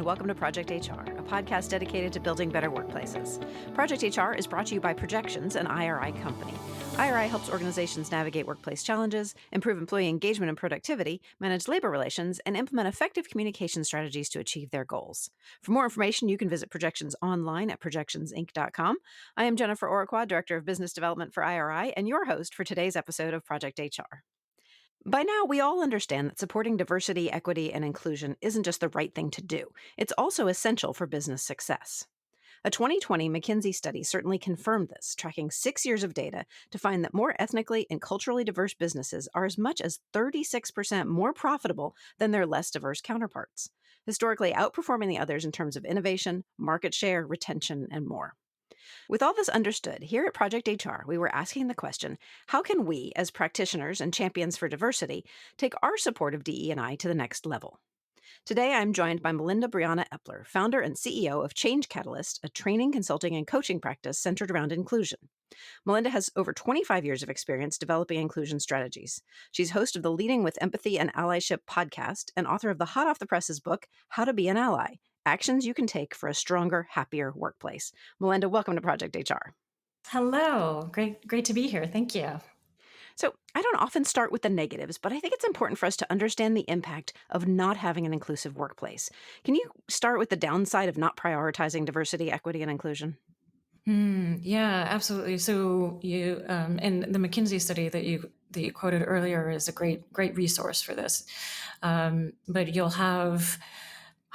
and welcome to Project HR, a podcast dedicated to building better workplaces. Project HR is brought to you by Projections, an IRI company. IRI helps organizations navigate workplace challenges, improve employee engagement and productivity, manage labor relations, and implement effective communication strategies to achieve their goals. For more information, you can visit Projections online at projectionsinc.com. I am Jennifer Oraquad, Director of Business Development for IRI, and your host for today's episode of Project HR. By now, we all understand that supporting diversity, equity, and inclusion isn't just the right thing to do. It's also essential for business success. A 2020 McKinsey study certainly confirmed this, tracking 6 years of data to find that more ethnically and culturally diverse businesses are as much as 36% more profitable than their less diverse counterparts, historically outperforming the others in terms of innovation, market share, retention, and more. With all this understood, here at Project HR, we were asking the question, how can we, as practitioners and champions for diversity, take our support of DE&I to the next level? Today, I'm joined by Melinda Epler, founder and CEO of Change Catalyst, a training, consulting, and coaching practice centered around inclusion. Melinda has over 25 years of experience developing inclusion strategies. She's host of the Leading with Empathy and Allyship podcast and author of the hot off the presses book, How to Be an Ally: Actions You Can Take for a Stronger, Happier Workplace. Melinda, welcome to Project HR. Hello. Great to be here. Thank you. So I don't often start with the negatives, but I think it's important for us to understand the impact of not having an inclusive workplace. Can you start with the downside of not prioritizing diversity, equity, and inclusion? Yeah, absolutely. So you and the McKinsey study that you quoted earlier is a great resource for this. But you'll have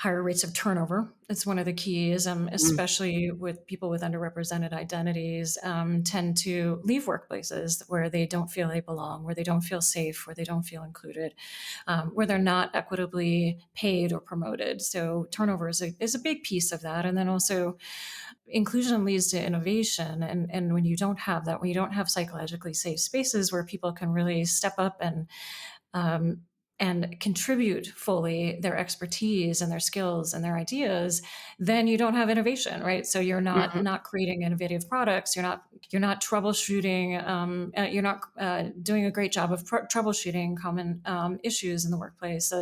higher rates of turnover. It's one of the keys, especially with people with underrepresented identities, tend to leave workplaces where they don't feel they belong, where they don't feel safe, where they don't feel included, where they're not equitably paid or promoted. So turnover is a big piece of that. And then also inclusion leads to innovation. And when you don't have that, when you don't have psychologically safe spaces where people can really step up and contribute fully their expertise and their skills and their ideas, then you don't have innovation, right? So you're not creating innovative products. You're not troubleshooting. You're not doing a great job of troubleshooting common issues in the workplace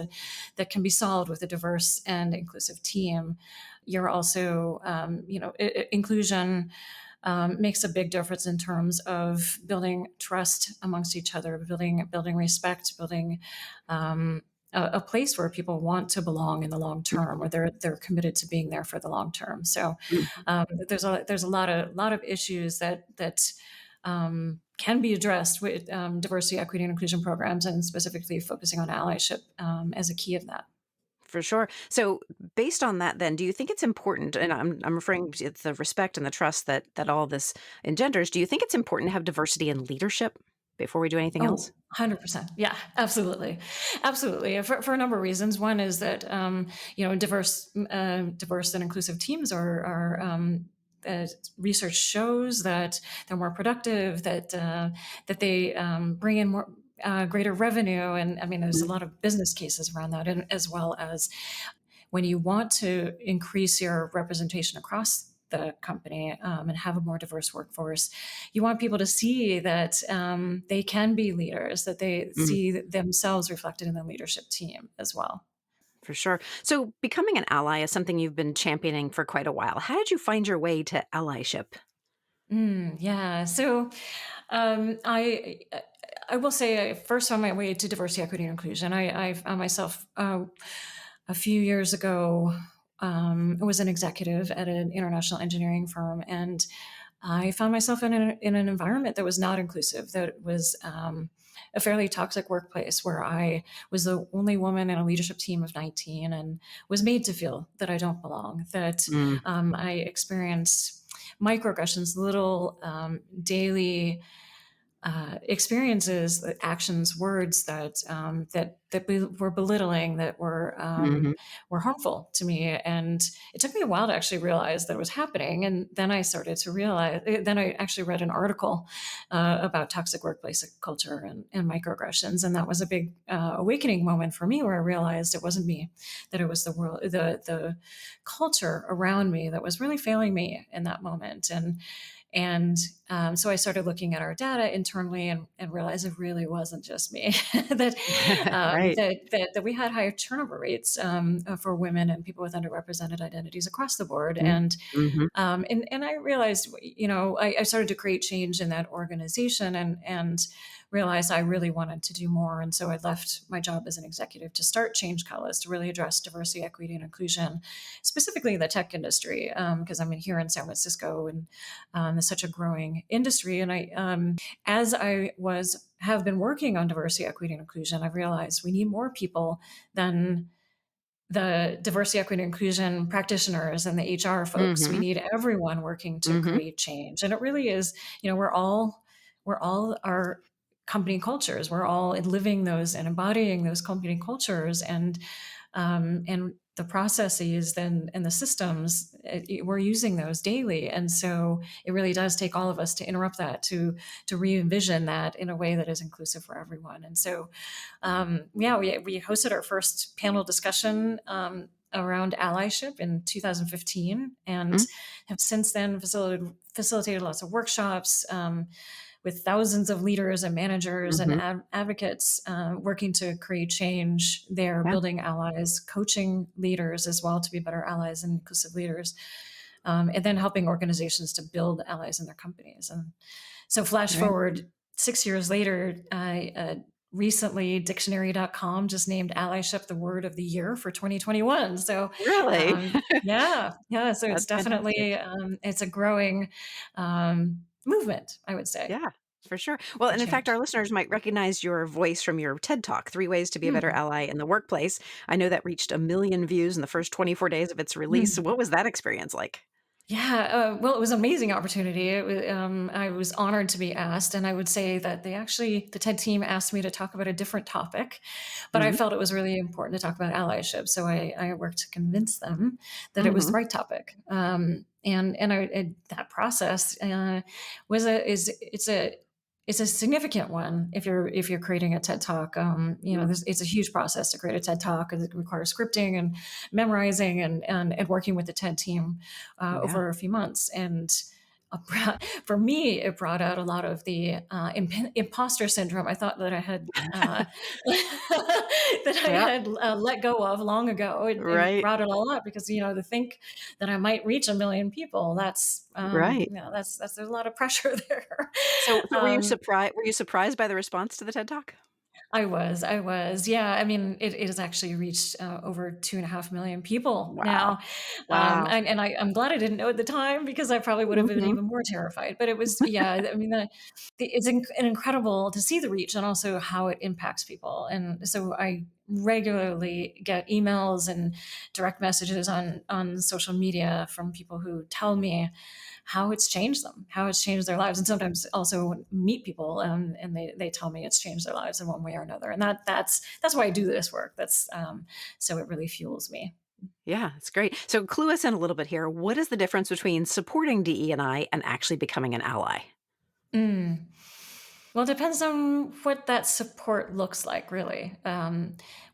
that can be solved with a diverse and inclusive team. You're also, inclusion makes a big difference in terms of building trust amongst each other, building respect, building a place where people want to belong in the long term, where they're committed to being there for the long term. So there's a lot of issues that can be addressed with diversity, equity, and inclusion programs, and specifically focusing on allyship as a key of that. For sure. So based on that, then, do you think it's important, and I'm referring to the respect and the trust that all this engenders, do you think it's important to have diversity in leadership before we do anything else? 100%. Yeah, absolutely. Absolutely. For a number of reasons. One is that, diverse and inclusive teams are research shows that they're more productive, that they bring in more greater revenue. And I mean, there's a lot of business cases around that, and as well as when you want to increase your representation across the company and have a more diverse workforce, you want people to see that they can be leaders, that they see themselves reflected in the leadership team as well. For sure. So becoming an ally is something you've been championing for quite a while. How did you find your way to allyship? Yeah. So I will say I first found my way to diversity, equity, and inclusion. I found myself a few years ago. I was an executive at an international engineering firm, and I found myself in an environment that was not inclusive, that was a fairly toxic workplace where I was the only woman in a leadership team of 19 and was made to feel that I don't belong, that I experienced microaggressions, little daily experiences, actions, words that were belittling, that were harmful to me, and it took me a while to actually realize that it was happening. And then I started to realize. Then I actually read an article about toxic workplace culture and microaggressions, and that was a big awakening moment for me, where I realized it wasn't me, that it was the world, the culture around me that was really failing me in that moment, and so I started looking at our data internally and realized it really wasn't just me that, Right. that we had higher turnover rates for women and people with underrepresented identities across the board. Mm-hmm. And I realized, I started to create change in that organization and realized I really wanted to do more. And so I left my job as an executive to start Change Catalyst to really address diversity, equity, and inclusion, specifically in the tech industry, because I'm here in San Francisco and it's such a growing industry. And as have been working on diversity, equity, and inclusion, I've realized we need more people than the diversity, equity, and inclusion practitioners and the HR folks. We Mm-hmm. need everyone working to Mm-hmm. create change. And it really is, we're all our company cultures. We're all living those and embodying those company cultures. And the processes and the systems, we're using those daily. And so it really does take all of us to interrupt that, to re-envision that in a way that is inclusive for everyone. And so, we hosted our first panel discussion around allyship in 2015 and have since then facilitated lots of workshops with thousands of leaders and managers and Mm-hmm. advocates working to create change there, Yeah. building allies, coaching leaders as well to be better allies and inclusive leaders, and then helping organizations to build allies in their companies. And so flash Right. forward 6 years later, recently dictionary.com just named allyship the word of the year for 2021. So Really? yeah. So it's That's fantastic. definitely, it's a growing movement, I would say, Yeah, for sure. Well, for and in fact, our change. listeners might recognize your voice from your TED Talk, Three Ways to Be a Better Hmm. Ally in the Workplace. I know that reached 1 million views in the first 24 days of its release. Hmm. What was that experience like? Yeah, well, it was an amazing opportunity. I was honored to be asked, and I would say that the TED team asked me to talk about a different topic, but I Mhm. felt it was really important to talk about allyship. So I worked to convince them that it was the Mhm. right topic. That process was a is it's a significant one if you're creating a TED talk. Yeah. It's a huge process to create a TED talk, and it requires scripting and memorizing and working with the TED team Yeah. over a few months. And for me, it brought out a lot of the imposter syndrome I thought that I had Yeah. let go of long ago. It Right. brought it all up because to think that I might reach 1 million people. Right. That's there's a lot of pressure there. So um, were you surprised by the response to the TED Talk? I was. Yeah. I mean, it has actually reached over 2.5 million people Wow. now. Wow. I'm glad I didn't know at the time because I probably would have been Mhm. even more terrified. But it was, yeah, I mean, it's incredible to see the reach and also how it impacts people. And so I regularly get emails and direct messages on social media from people who tell me how it's changed them, how it's changed their lives, and sometimes also meet people and they tell me it's changed their lives in one way or another. And that's why I do this work. That's so it really fuels me. Yeah, it's great. So clue us in a little bit here. What is the difference between supporting DE&I and actually becoming an ally? Mm. Well, it depends on what that support looks like, really.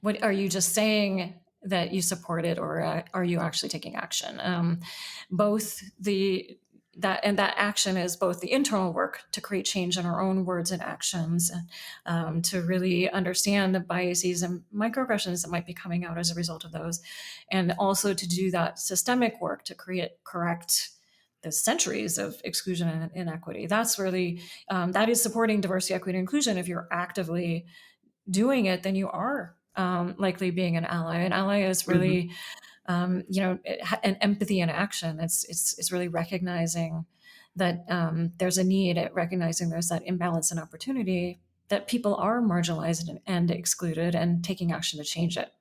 What are you just saying that you support it, or are you actually taking action? Both the that action is both the internal work to create change in our own words and actions, to really understand the biases and microaggressions that might be coming out as a result of those, and also to do that systemic work to correct the centuries of exclusion and inequity. That's really that is supporting diversity, equity, and inclusion. If you're actively doing it, then you are likely being an ally. An ally is Mhm. really, an empathy in action. It's really recognizing that there's a need, at recognizing there's that imbalance in opportunity, that people are marginalized and excluded, and taking action to change it.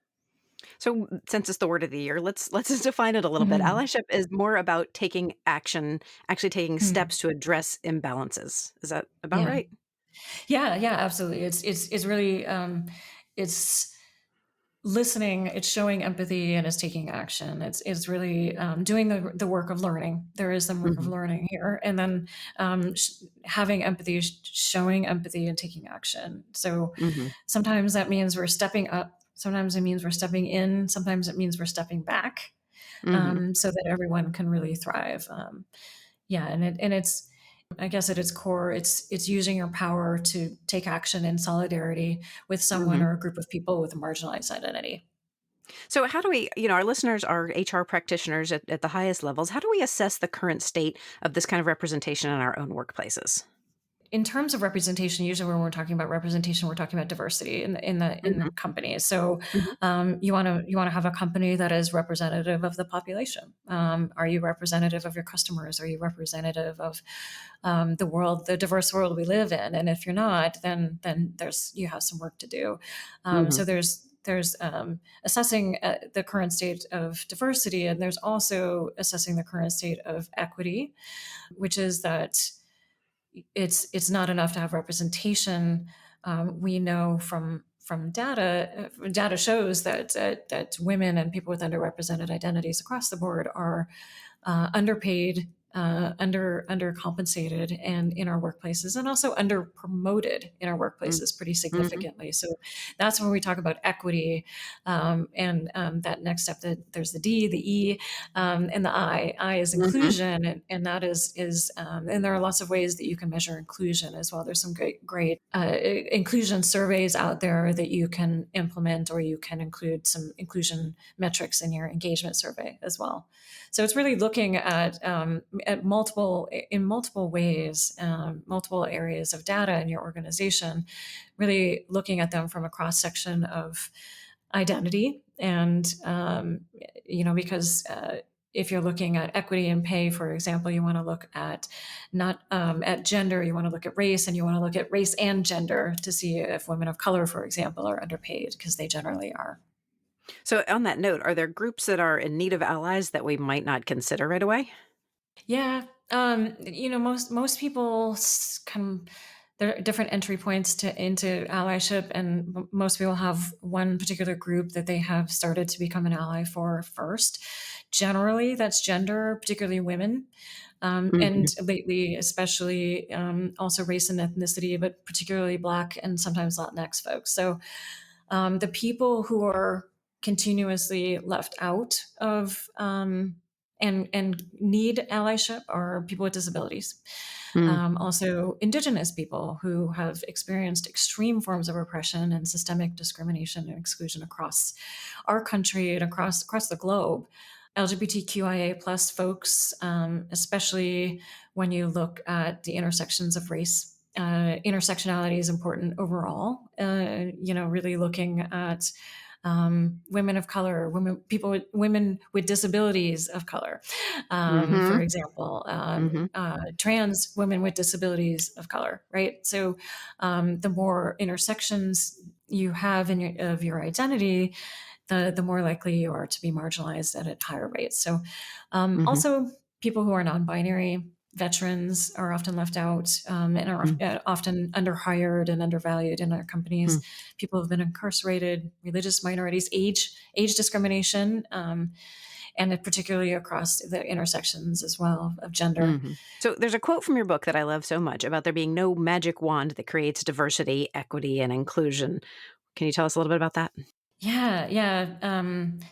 So, since it's the word of the year, let's just define it a little bit. Mhm. Allyship is more about taking action, actually taking Mhm. steps to address imbalances. Is that about Yeah. right? Yeah, absolutely. It's really it's listening, it's showing empathy, and it's taking action. It's really doing the work of learning. There is some work of Mhm. learning here, and then having empathy, showing empathy, and taking action. So Mhm. sometimes that means we're stepping up. Sometimes it means we're stepping in. Sometimes it means we're stepping back, Mhm. so that everyone can really thrive. Yeah, and it's I guess at its core, it's using your power to take action in solidarity with someone Hmm. or a group of people with a marginalized identity. So, how do we, our listeners are HR practitioners at the highest levels. How do we assess the current state of this kind of representation in our own workplaces? In terms of representation, usually when we're talking about representation, we're talking about diversity in the Hmm. company. So Hmm. you want to have a company that is representative of the population. Are you representative of your customers? Are you representative of the diverse world we live in? And if you're not, then you have some work to do. Hmm. So there's assessing the current state of diversity, and there's also assessing the current state of equity, which is that it's not enough to have representation. We know from data shows that women and people with underrepresented identities across the board are underpaid, undercompensated, and in our workplaces, and also under promoted in our workplaces pretty Hmm. significantly. So that's when we talk about equity, and that next step. That there's the D, the E, and the I. I is Hmm. inclusion, and that is and there are lots of ways that you can measure inclusion as well. There's some great inclusion surveys out there that you can implement, or you can include some inclusion metrics in your engagement survey as well. So it's really looking at multiple ways, multiple areas of data in your organization, really looking at them from a cross section of identity, and because if you're looking at equity and pay, for example, you want to look at not at gender, you want to look at race, and you want to look at race and gender to see if women of color, for example, are underpaid, because they generally are. So, on that note, are there groups that are in need of allies that we might not consider right away? Yeah. Most people come. There are different entry points into allyship, and most people have one particular group that they have started to become an ally for first. Generally, that's gender, particularly women, and Hmm. lately, especially also race and ethnicity, but particularly Black and sometimes Latinx folks. So the people who are continuously left out of and need allyship are people with disabilities. Mm. Also, Indigenous people who have experienced extreme forms of oppression and systemic discrimination and exclusion across our country and across the globe. LGBTQIA plus folks, especially when you look at the intersections of race. Intersectionality is important overall. Really looking at women of color, women with disabilities of color, for Mhm. example, Mhm. trans women with disabilities of color, right? So the more intersections you have of your identity, the more likely you are to be marginalized at higher rates. So Mhm. also people who are non-binary, veterans are often left out, and are Mhm. often underhired and undervalued in our companies. Mhm. People who have been incarcerated, religious minorities, age discrimination, and particularly across the intersections as well of gender. Mhm. So there's a quote from your book that I love so much about there being no magic wand that creates diversity, equity, and inclusion. Can you tell us a little bit about that? Yeah, yeah.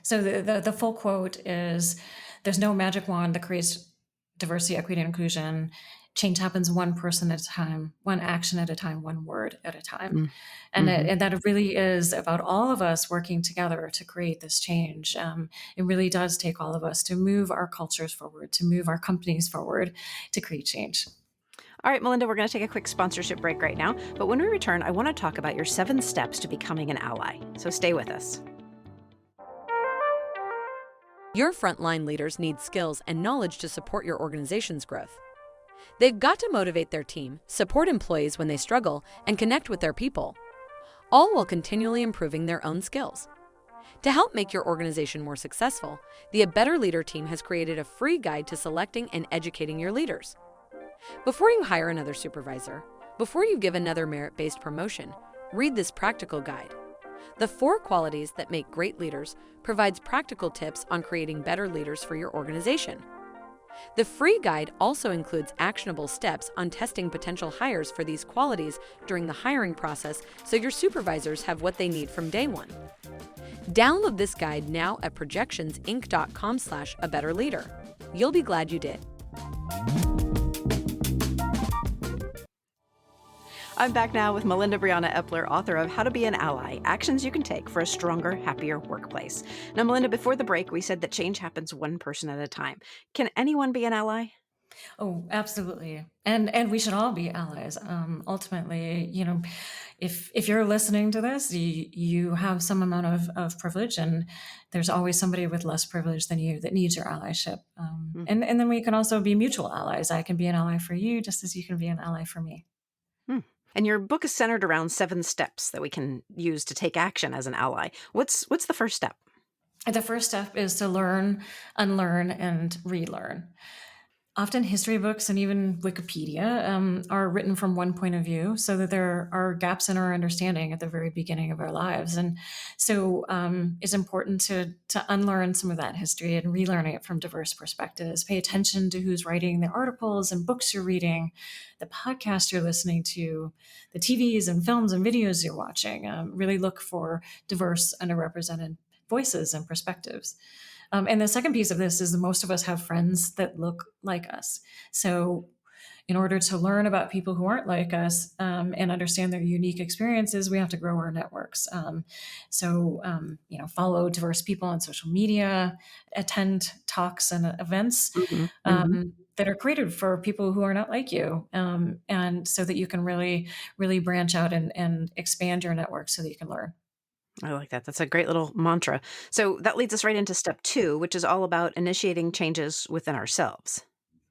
So the full quote is, "There's no magic wand that creates diversity, equity, and inclusion. Change happens one person at a time, one action at a time, one word at a time." Mm. And Mhm. that it really is about all of us working together to create this change. It really does take all of us to move our cultures forward, to move our companies forward, to create change. All right, Melinda, we're going to take a quick sponsorship break right now. But when we return, I want to talk about your 7 steps to becoming an ally. So stay with us. Your frontline leaders need skills and knowledge to support your organization's growth. They've got to motivate their team, support employees when they struggle, and connect with their people, all while continually improving their own skills. To help make your organization more successful, the A Better Leader team has created a free guide to selecting and educating your leaders. Before you hire another supervisor, before you give another merit-based promotion, read this practical guide. The 4 qualities that make great leaders provides practical tips on creating better leaders for your organization. The free guide also includes actionable steps on testing potential hires for these qualities during the hiring process, so your supervisors have what they need from day one. Download this guide now at projectionsinc.com/abetterleader. You'll be glad you did. I'm back now with Melinda Epler, author of How to Be an Ally, Actions You Can Take for a Stronger, Happier Workplace. Now, Melinda, before the break, we said that change happens one person at a time. Can anyone be an ally? Oh, absolutely. And we should all be allies. Ultimately, if you're listening to this, you have some amount of privilege, and there's always somebody with less privilege than you that needs your allyship. And then we can also be mutual allies. I can be an ally for you just as you can be an ally for me. And your book is centered around 7 steps that we can use to take action as an ally. What's the first step? The first step is to learn, unlearn, and relearn. Often history books and even Wikipedia are written from one point of view, so that there are gaps in our understanding at the very beginning of our lives. And so it's important to unlearn some of that history and relearning it from diverse perspectives. Pay attention to who's writing the articles and books you're reading, the podcasts you're listening to, the TVs and films and videos you're watching. Really look for diverse, underrepresented voices and perspectives. And the second piece of this is that most of us have friends that look like us. So in order to learn about people who aren't like us and understand their unique experiences, we have to grow our networks. Follow diverse people on social media, attend talks and events that are created for people who are not like you. And so that you can really, really branch out and expand your network so that you can learn. I like that. That's a great little mantra. So that leads us right into step 2, which is all about initiating changes within ourselves.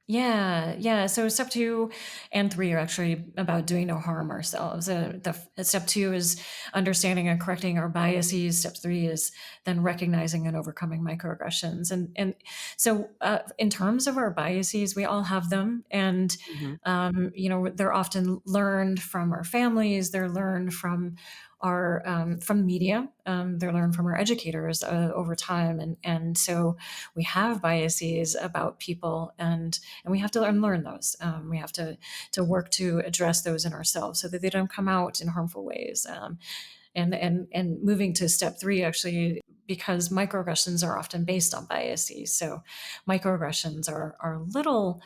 Yeah. So step 2 and 3 are actually about doing no harm ourselves. Step 2 is understanding and correcting our biases. Step 3 is then recognizing and overcoming microaggressions. And so in terms of our biases, we all have them. And, they're often learned from our families. They're learned from from media. They're learned from our educators over time. And so we have biases about people, and we have to learn those. We have to work to address those in ourselves so that they don't come out in harmful ways. And moving to step 3, actually, because microaggressions are often based on biases. So microaggressions are little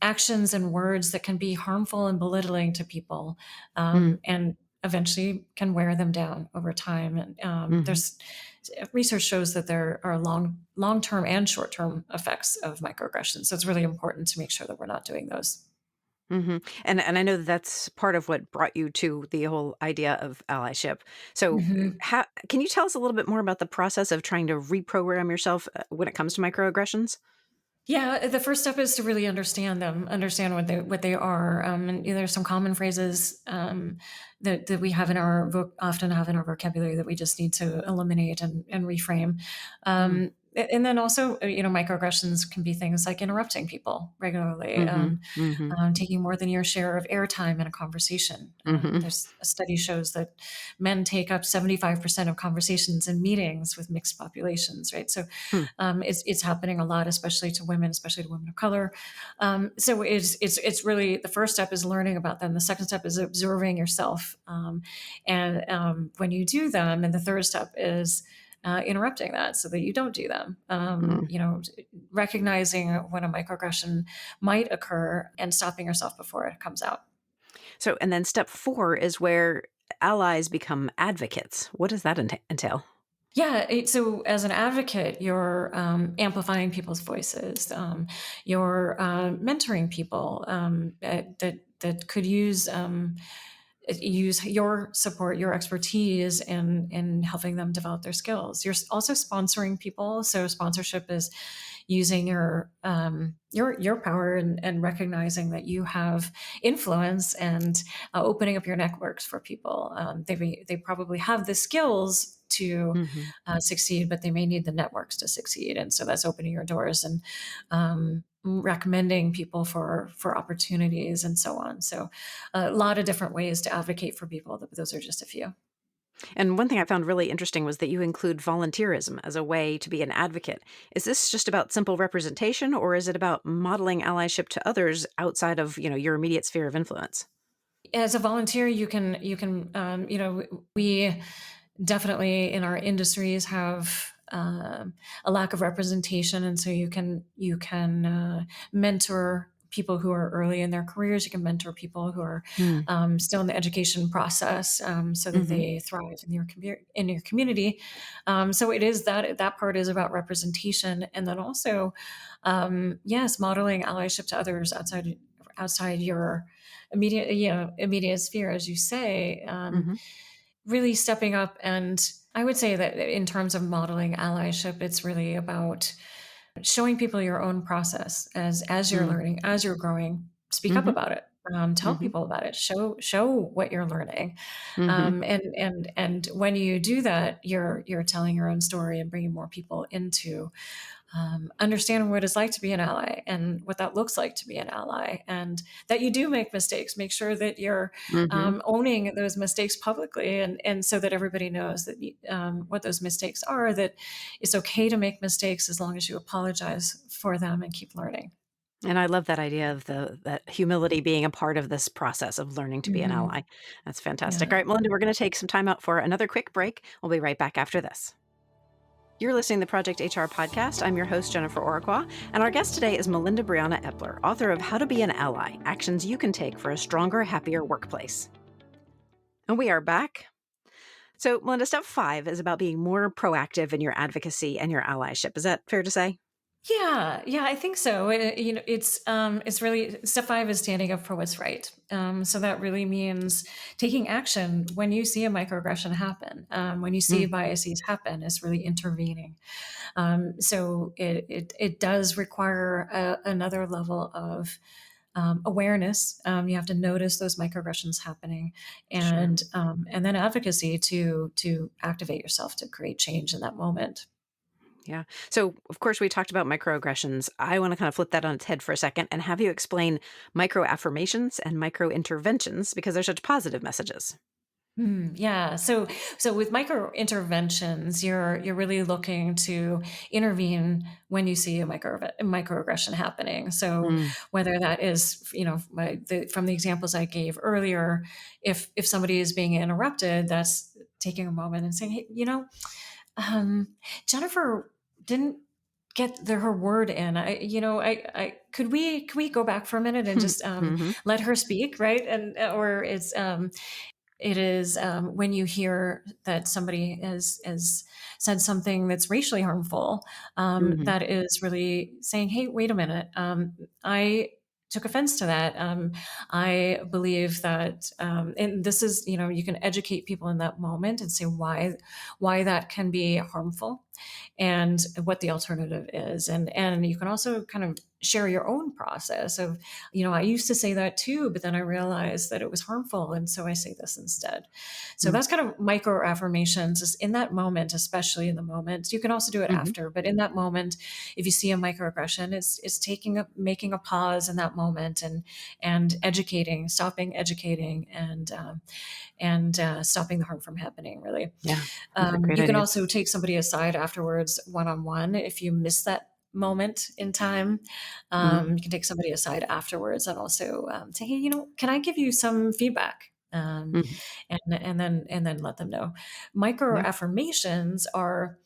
actions and words that can be harmful and belittling to people, and eventually can wear them down over time. And there's research shows that there are long-term and short-term effects of microaggressions. So it's really important to make sure that we're not doing those. And I know that's part of what brought you to the whole idea of allyship. So can you tell us a little bit more about the process of trying to reprogram yourself when it comes to microaggressions? Yeah, the first step is to really understand them, understand what they are. And there's some common phrases that we have often have in our vocabulary that we just need to eliminate and reframe. And then also, microaggressions can be things like interrupting people regularly, taking more than your share of airtime in a conversation. There's a study shows that men take up 75% of conversations in meetings with mixed populations, right? So it's happening a lot, especially to women of color. So it's really, the first step is learning about them. The second step is observing yourself. And when you do them, and the third step is interrupting that so that you don't do them. Recognizing when a microaggression might occur and stopping yourself before it comes out. So, and then step 4 is where allies become advocates. What does that entail? Yeah. So as an advocate, you're amplifying people's voices. You're mentoring people that could use your support, your expertise in helping them develop their skills. You're also sponsoring people. So sponsorship is using your power and recognizing that you have influence and opening up your networks for people. They probably have the skills to succeed, but they may need the networks to succeed. And so that's opening your doors and recommending people for opportunities and so on. So a lot of different ways to advocate for people. Those are just a few. And one thing I found really interesting was that you include volunteerism as a way to be an advocate. Is this just about simple representation, or is it about modeling allyship to others outside of, your immediate sphere of influence? As a volunteer, you can we definitely in our industries have a lack of representation, and so you can mentor people who are early in their careers. You can mentor people who are Mm. still in the education process, so that Mhm. they thrive in your community. So it is that part is about representation, and then also, yes, modeling allyship to others outside your immediate sphere, as you say. Mhm. Really stepping up. And I would say that in terms of modeling allyship, it's really about showing people your own process as you're Mm. learning, as you're growing. Speak up Mhm. about it. Tell Mhm. people about it. Show what you're learning. Mhm. And when you do that, you're telling your own story and bringing more people into understanding what it's like to be an ally and what that looks like to be an ally, and that you do make mistakes. Make sure that you're Mhm. owning those mistakes publicly, and so that everybody knows that what those mistakes are, that it's okay to make mistakes as long as you apologize for them and keep learning. And I love that idea of that humility being a part of this process of learning to be an ally. Mhm. That's fantastic. Yeah. All right, Melinda, we're going to take some time out for another quick break. We'll be right back after this. You're listening to the Project HR podcast. I'm your host, Jennifer Oraqua, and our guest today is Melinda Epler, author of How to Be an Ally: Actions You Can Take for a Stronger, Happier Workplace. And we are back. So, Melinda, step 5 is about being more proactive in your advocacy and your allyship. Is that fair to say? Yeah, I think so. It's really step 5 is standing up for what's right. So that really means taking action when you see a microaggression happen, when you see Mm. biases happen, is really intervening. So it does require another level of awareness. You have to notice those microaggressions happening, Sure. and then advocacy to activate yourself to create change in that moment. Yeah. So, of course, we talked about microaggressions. I want to kind of flip that on its head for a second and have you explain microaffirmations and microinterventions because they're such positive messages. Yeah. So with micro interventions, you're really looking to intervene when you see a microaggression happening. So Mm. whether that is, from the examples I gave earlier, if somebody is being interrupted, that's taking a moment and saying, hey, um, Jennifer didn't get her word in. Could we go back for a minute and just Mm-hmm. let her speak, right? And or it is when you hear that somebody has said something that's racially harmful, Mm-hmm. that is really saying, "Hey, wait a minute! I took offense to that. I believe that, and this is, you can educate people in that moment and say why that can be harmful, and what the alternative is, and you can also kind of share your own process of, I used to say that too, but then I realized that it was harmful, and so I say this instead. So that's kind of micro affirmations, is in that moment, especially in the moment. You can also do it Mm-hmm. after, but in that moment, if you see a microaggression, it's making a pause in that moment, and stopping educating, and stopping the harm from happening, really. Yeah. Those are great You can ideas. also take somebody aside afterwards, one-on-one, if you miss that moment in time. Mm-hmm. You can take somebody aside afterwards and also say, hey, can I give you some feedback? Mm-hmm. And then let them know. Micro Yeah. affirmations are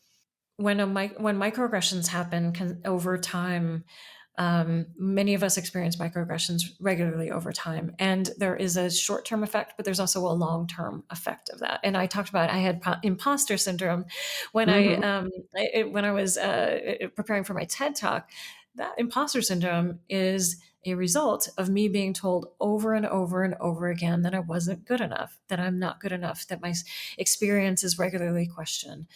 when microaggressions happen over time. Many of us experience microaggressions regularly over time, and there is a short-term effect, but there's also a long-term effect of that. And I had imposter syndrome when Mm-hmm. when I was preparing for my TED talk. That imposter syndrome is a result of me being told over and over and over again that I wasn't good enough, that I'm not good enough, that my experience is regularly questioned.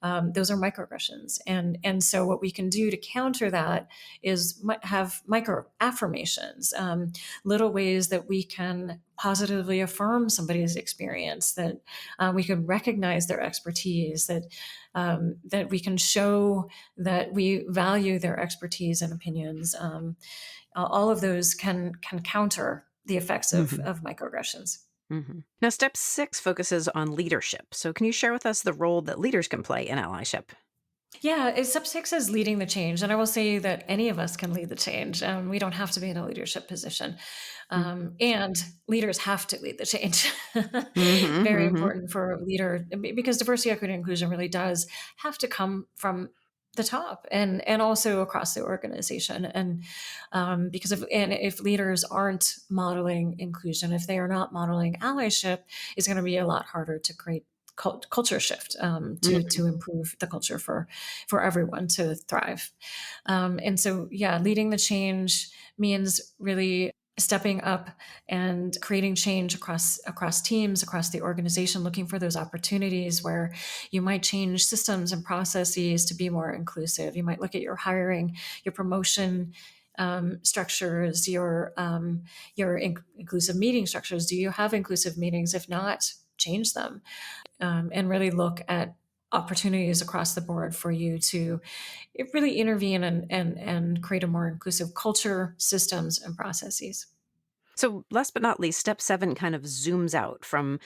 Those are microaggressions, and so what we can do to counter that is have micro affirmations, little ways that we can positively affirm somebody's experience, that we can recognize their expertise, that we can show that we value their expertise and opinions. All of those can counter the effects Mm-hmm. of microaggressions. Mm-hmm. Now, step 6 focuses on leadership. So, can you share with us the role that leaders can play in allyship? Yeah, step 6 is leading the change. And I will say that any of us can lead the change. We don't have to be in a leadership position. And leaders have to lead the change. Mm-hmm. Very Mm-hmm. important for a leader, because diversity, equity, and inclusion really does have to come from the top and also across the organization. And because if leaders aren't modeling inclusion, if they are not modeling allyship, it's going to be a lot harder to create culture shift to improve the culture for everyone to thrive. And so, yeah, leading the change means really stepping up and creating change across teams, across the organization, looking for those opportunities where you might change systems and processes to be more inclusive. You might look at your hiring, your promotion structures, your inclusive meeting structures. Do you have inclusive meetings? If not, change them, and really look at opportunities across the board for you to really intervene and create a more inclusive culture, systems, and processes. So, last but not least, step 7 kind of zooms out from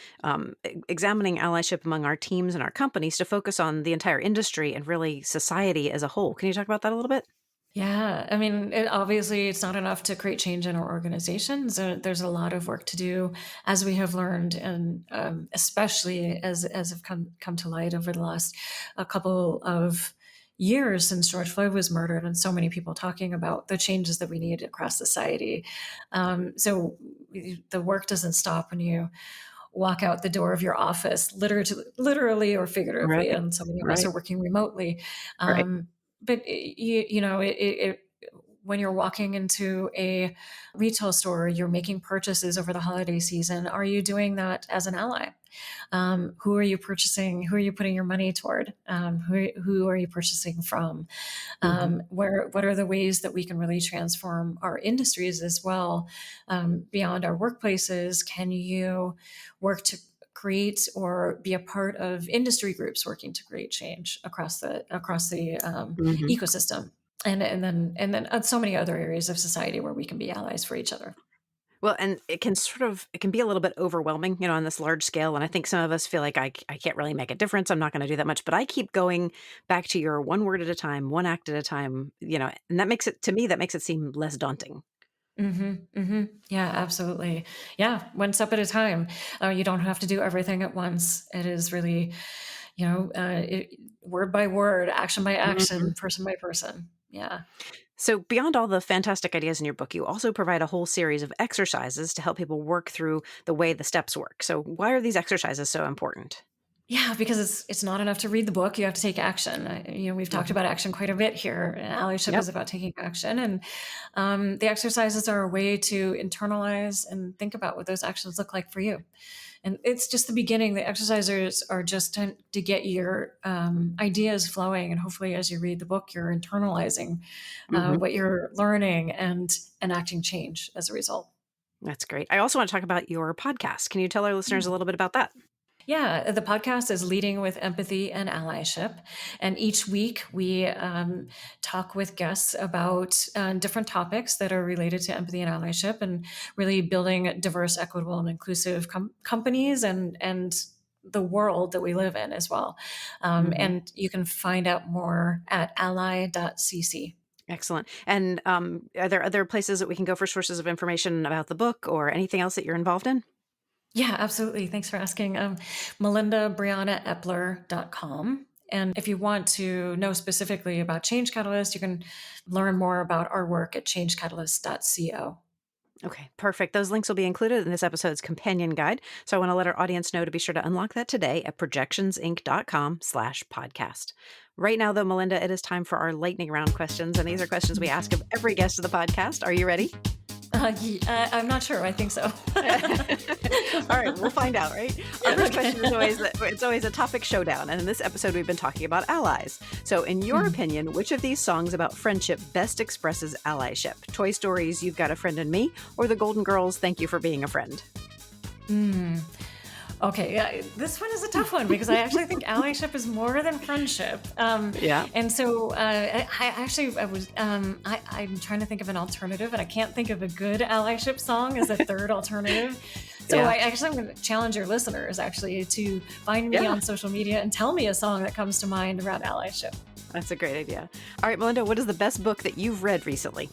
examining allyship among our teams and our companies to focus on the entire industry and really society as a whole. Can you talk about that a little bit? Yeah, I mean, obviously, it's not enough to create change in our organizations. There's a lot of work to do, as we have learned, and especially as have come to light over the last a couple of years since George Floyd was murdered, and so many people talking about the changes that we need across society. So the work doesn't stop when you walk out the door of your office, literally or figuratively, Right, and so many of us right, are working remotely. right. But when you're walking into a retail store, you're making purchases over the holiday season. Are you doing that as an ally? Who are you purchasing? Who are you putting your money toward? Who are you purchasing from? What are the ways that we can really transform our industries as well, beyond our workplaces? Can you work to create or be a part of industry groups working to create change across the Mhm. ecosystem, and then so many other areas of society where we can be allies for each other. Well, and it can be a little bit overwhelming, on this large scale. And I think some of us feel like I can't really make a difference. I'm not going to do that much. But I keep going back to your one word at a time, one act at a time, and that makes it seem less daunting. Yeah, absolutely. Yeah, one step at a time. You don't have to do everything at once. It is really, word by word, action by Mhm. action, person by person. Yeah. So, beyond all the fantastic ideas in your book, you also provide a whole series of exercises to help people work through the way the steps work. So, why are these exercises so important? Yeah, because it's not enough to read the book. You have to take action. We've talked Mhm. about action quite a bit here. Allyship Yep. is about taking action, and the exercises are a way to internalize and think about what those actions look like for you. And it's just the beginning. The exercises are just to get your ideas flowing, and hopefully, as you read the book, you're internalizing Mhm. what you're learning and enacting change as a result. That's great. I also want to talk about your podcast. Can you tell our listeners a little bit about that? Yeah, the podcast is Leading with Empathy and Allyship. And each week we talk with guests about different topics that are related to empathy and allyship, and really building diverse, equitable, and inclusive companies and the world that we live in as well. Mhm. And you can find out more at ally.cc. Excellent. And are there other places that we can go for sources of information about the book or anything else that you're involved in? Yeah, absolutely. Thanks for asking. MelindaBriannaEpler.com. And if you want to know specifically about Change Catalyst, you can learn more about our work at changecatalyst.co. Okay, perfect. Those links will be included in this episode's companion guide. So I want to let our audience know to be sure to unlock that today at projectionsinc.com/podcast. Right now, though, Melinda, it is time for our lightning round questions. And these are questions we ask of every guest of the podcast. Are you ready? I'm not sure. I think so. All right, we'll find out, right? Our first Okay. question is always a topic showdown, and in this episode we've been talking about allies. So, in your opinion, which of these songs about friendship best expresses allyship? Toy Story's "You've Got a Friend in Me" or the Golden Girls' "Thank You for Being a Friend"? Hmm. Okay, yeah, this one is a tough one because I actually think allyship is more than friendship. Yeah. And so I'm trying to think of an alternative, and I can't think of a good allyship song as a third alternative. So Yeah. I'm going to challenge your listeners actually to find me Yeah. on social media and tell me a song that comes to mind around allyship. That's a great idea. All right, Melinda, what is the best book that you've read recently?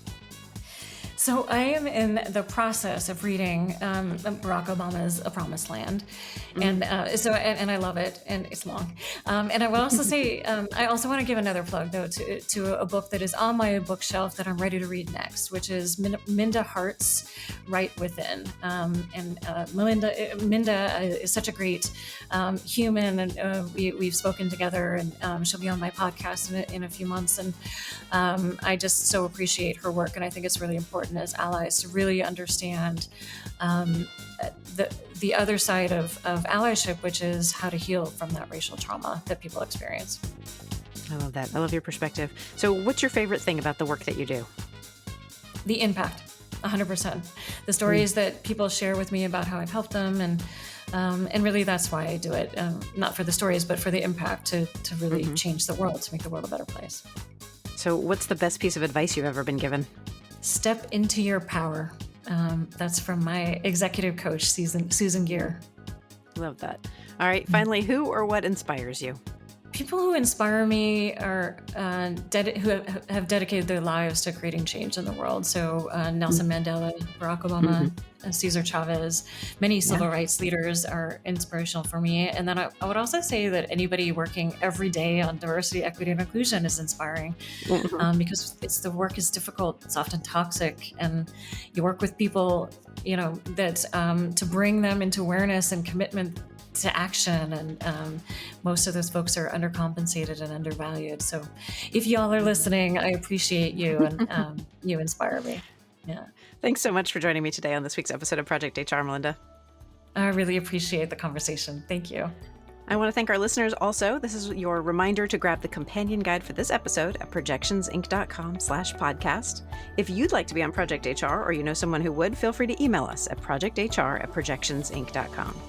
So I am in the process of reading Barack Obama's A Promised Land, and I love it, and it's long. And I will also say, I also want to give another plug though to a book that is on my bookshelf that I'm ready to read next, which is Minda Hart's Right Within. And Minda is such a great human, and we've spoken together, and she'll be on my podcast in a few months, and I just so appreciate her work, and I think it's really important as allies to really understand the other side of allyship, which is how to heal from that racial trauma that people experience. I love that. I love your perspective. So what's your favorite thing about the work that you do? The impact, 100%. The stories that people share with me about how I've helped them, and really that's why I do it. Not for the stories, but for the impact to really change the world, to make the world a better place. So what's the best piece of advice you've ever been given? Step into your power. That's from my executive coach, Susan Gear. Love that. All right. Finally, who or what inspires you? People who inspire me are who have dedicated their lives to creating change in the world. So Nelson Mandela, Barack Obama, Cesar Chavez, many civil rights leaders are inspirational for me. And then I would also say that anybody working every day on diversity, equity, and inclusion is inspiring because the work is difficult. It's often toxic, and you work with people, that to bring them into awareness and commitment to action, and most of those folks are undercompensated and undervalued. So if y'all are listening, I appreciate you, and you inspire me. Yeah. Thanks so much for joining me today on this week's episode of Project HR, Melinda. I really appreciate the conversation. Thank you. I want to thank our listeners also. This is your reminder to grab the companion guide for this episode at projectionsinc.com/podcast. If you'd like to be on Project HR, or you know someone who would, feel free to email us at projecthr@projectionsinc.com.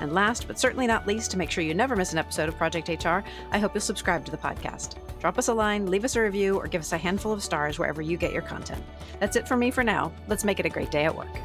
And last, but certainly not least, to make sure you never miss an episode of Project HR, I hope you'll subscribe to the podcast. Drop us a line, leave us a review, or give us a handful of stars wherever you get your content. That's it for me for now. Let's make it a great day at work.